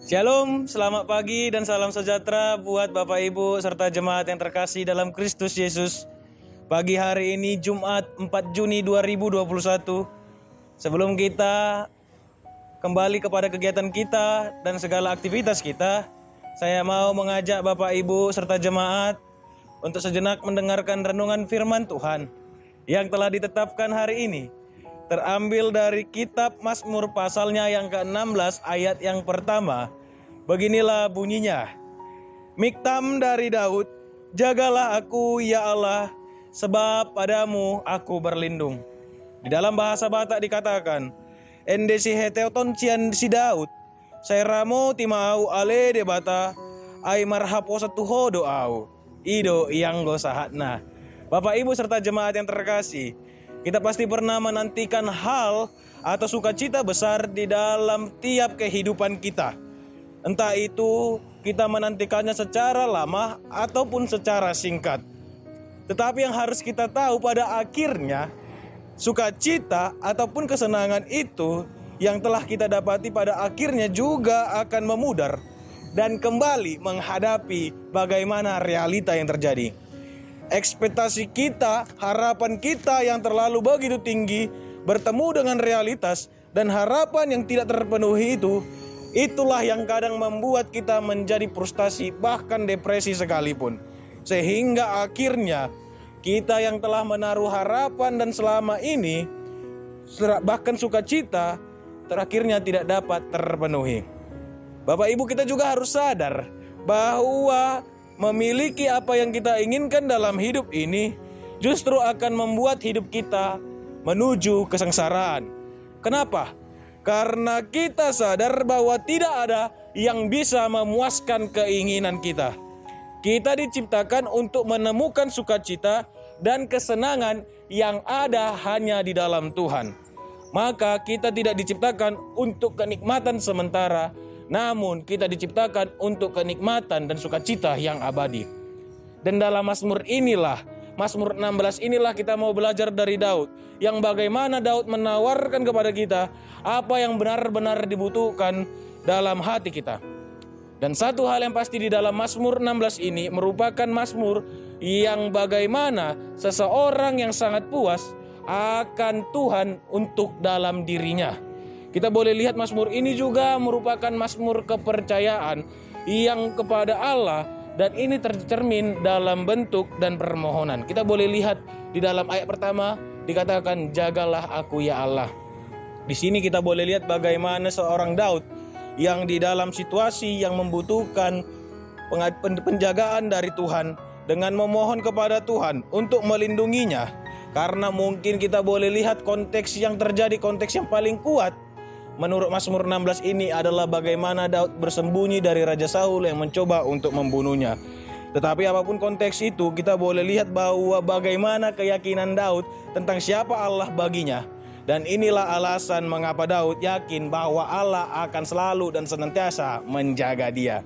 Shalom, selamat pagi dan salam sejahtera buat Bapak Ibu serta jemaat yang terkasih dalam Kristus Yesus. Pagi hari ini Jumat 4 Juni 2021. Sebelum kita kembali kepada kegiatan kita dan segala aktivitas kita, saya mau mengajak Bapak Ibu serta jemaat untuk sejenak mendengarkan renungan firman Tuhan yang telah ditetapkan hari ini. Terambil dari kitab Mazmur pasalnya yang ke-16 ayat yang pertama. Beginilah bunyinya. Miktam dari Daud, jagalah aku ya Allah, sebab padamu aku berlindung. Di dalam bahasa Batak dikatakan, Ende si heteoton cian si Daud, saya ramo timau ale de bata, ai marhapo satuho doau, ido yang go sahatna. Bapak Ibu serta jemaat yang terkasih, kita pasti pernah menantikan hal atau sukacita besar di dalam tiap kehidupan kita. Entah itu kita menantikannya secara lama ataupun secara singkat. Tetapi yang harus kita tahu pada akhirnya, sukacita ataupun kesenangan itu yang telah kita dapati pada akhirnya juga akan memudar dan kembali menghadapi bagaimana realita yang terjadi. Ekspektasi kita, harapan kita yang terlalu begitu tinggi bertemu dengan realitas dan harapan yang tidak terpenuhi itulah yang kadang membuat kita menjadi frustasi bahkan depresi sekalipun. Sehingga akhirnya kita yang telah menaruh harapan dan selama ini bahkan sukacita terakhirnya tidak dapat terpenuhi. Bapak Ibu, kita juga harus sadar bahwa memiliki apa yang kita inginkan dalam hidup ini justru akan membuat hidup kita menuju kesengsaraan. Kenapa? Karena kita sadar bahwa tidak ada yang bisa memuaskan keinginan kita. Kita diciptakan untuk menemukan sukacita dan kesenangan yang ada hanya di dalam Tuhan. Maka kita tidak diciptakan untuk kenikmatan sementara, namun kita diciptakan untuk kenikmatan dan sukacita yang abadi. Dan dalam Mazmur 16 inilah kita mau belajar dari Daud, yang bagaimana Daud menawarkan kepada kita apa yang benar-benar dibutuhkan dalam hati kita. Dan satu hal yang pasti di dalam Mazmur 16 ini merupakan Mazmur yang bagaimana seseorang yang sangat puas akan Tuhan untuk dalam dirinya. Kita boleh lihat Mazmur ini juga merupakan Mazmur kepercayaan yang kepada Allah, dan ini tercermin dalam bentuk dan permohonan. Kita boleh lihat di dalam ayat pertama dikatakan, jagalah aku ya Allah. Di sini kita boleh lihat bagaimana seorang Daud yang di dalam situasi yang membutuhkan penjagaan dari Tuhan dengan memohon kepada Tuhan untuk melindunginya. Karena mungkin kita boleh lihat konteks yang terjadi, konteks yang paling kuat menurut Mazmur 16 ini adalah bagaimana Daud bersembunyi dari Raja Saul yang mencoba untuk membunuhnya. Tetapi apapun konteks itu, kita boleh lihat bahwa bagaimana keyakinan Daud tentang siapa Allah baginya. Dan inilah alasan mengapa Daud yakin bahwa Allah akan selalu dan senantiasa menjaga dia.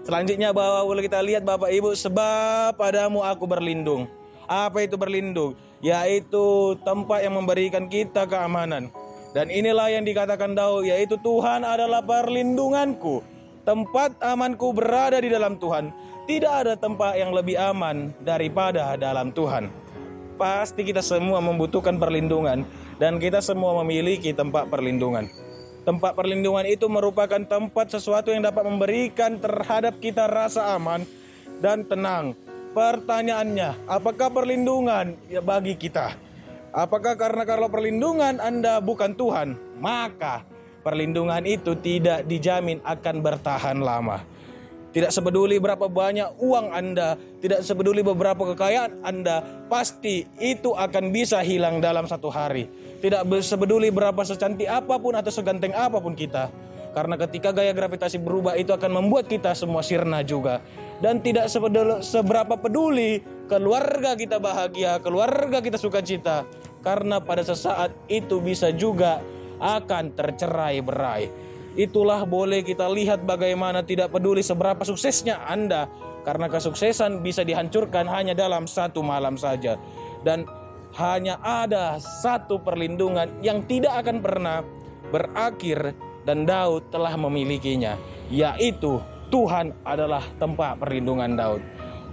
Selanjutnya bahwa boleh kita lihat Bapak Ibu, sebab padamu aku berlindung. Apa itu berlindung? Yaitu tempat yang memberikan kita keamanan. Dan inilah yang dikatakan Daud, yaitu Tuhan adalah perlindunganku. Tempat amanku berada di dalam Tuhan. Tidak ada tempat yang lebih aman daripada dalam Tuhan. Pasti kita semua membutuhkan perlindungan, dan kita semua memiliki tempat perlindungan. Tempat perlindungan itu merupakan tempat sesuatu yang dapat memberikan terhadap kita rasa aman dan tenang. Pertanyaannya, apakah perlindungan bagi kita? Apakah karena kalau perlindungan Anda bukan Tuhan, maka perlindungan itu tidak dijamin akan bertahan lama. Tidak sepeduli berapa banyak uang Anda, tidak sepeduli beberapa kekayaan Anda, pasti itu akan bisa hilang dalam satu hari. Tidak sepeduli berapa secantik apapun atau seganteng apapun kita. Karena ketika gaya gravitasi berubah, itu akan membuat kita semua sirna juga. Dan tidak seberapa peduli keluarga kita bahagia, keluarga kita sukacita. Karena pada sesaat itu bisa juga akan tercerai-berai. Itulah boleh kita lihat bagaimana tidak peduli seberapa suksesnya Anda. Karena kesuksesan bisa dihancurkan hanya dalam satu malam saja. Dan hanya ada satu perlindungan yang tidak akan pernah berakhir dan Daud telah memilikinya, yaitu Tuhan adalah tempat perlindungan Daud.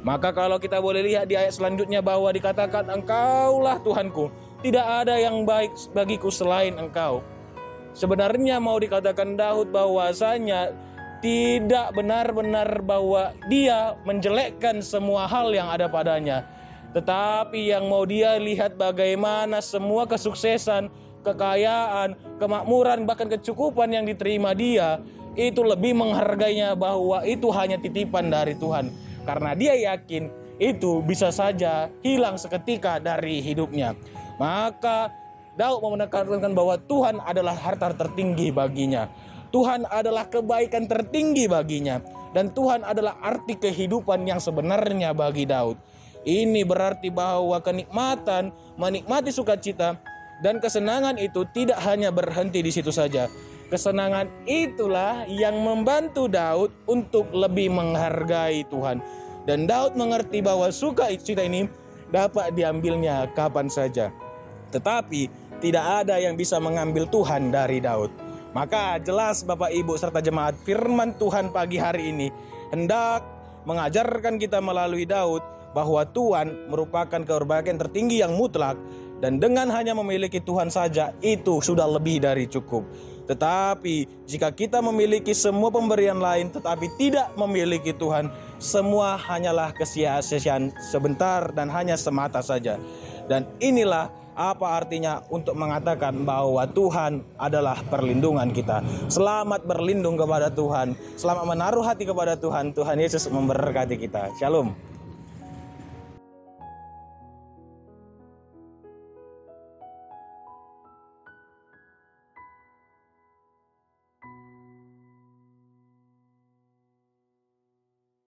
Maka kalau kita boleh lihat di ayat selanjutnya bahwa dikatakan, Engkaulah Tuhanku, tidak ada yang baik bagiku selain Engkau. Sebenarnya mau dikatakan Daud bahwasanya tidak benar-benar bahwa dia menjelekkan semua hal yang ada padanya. Tetapi yang mau dia lihat bagaimana semua kesuksesan, kekayaan, kemakmuran, bahkan kecukupan yang diterima dia, itu lebih menghargainya bahwa itu hanya titipan dari Tuhan. Karena dia yakin itu bisa saja hilang seketika dari hidupnya. Maka Daud menekankan bahwa Tuhan adalah harta tertinggi baginya. Tuhan adalah kebaikan tertinggi baginya. Dan Tuhan adalah arti kehidupan yang sebenarnya bagi Daud. Ini berarti bahwa kenikmatan, menikmati sukacita, dan kesenangan itu tidak hanya berhenti di situ saja. Kesenangan itulah yang membantu Daud untuk lebih menghargai Tuhan. Dan Daud mengerti bahwa sukacita ini dapat diambilnya kapan saja. Tetapi tidak ada yang bisa mengambil Tuhan dari Daud. Maka jelas Bapak Ibu serta jemaat, firman Tuhan pagi hari ini hendak mengajarkan kita melalui Daud bahwa Tuhan merupakan kebaikan tertinggi yang mutlak. Dan dengan hanya memiliki Tuhan saja itu sudah lebih dari cukup. Tetapi jika kita memiliki semua pemberian lain tetapi tidak memiliki Tuhan, semua hanyalah kesia-siaan sebentar dan hanya semata saja. Dan inilah apa artinya untuk mengatakan bahwa Tuhan adalah perlindungan kita. Selamat berlindung kepada Tuhan, selamat menaruh hati kepada Tuhan. Tuhan Yesus memberkati kita. Shalom.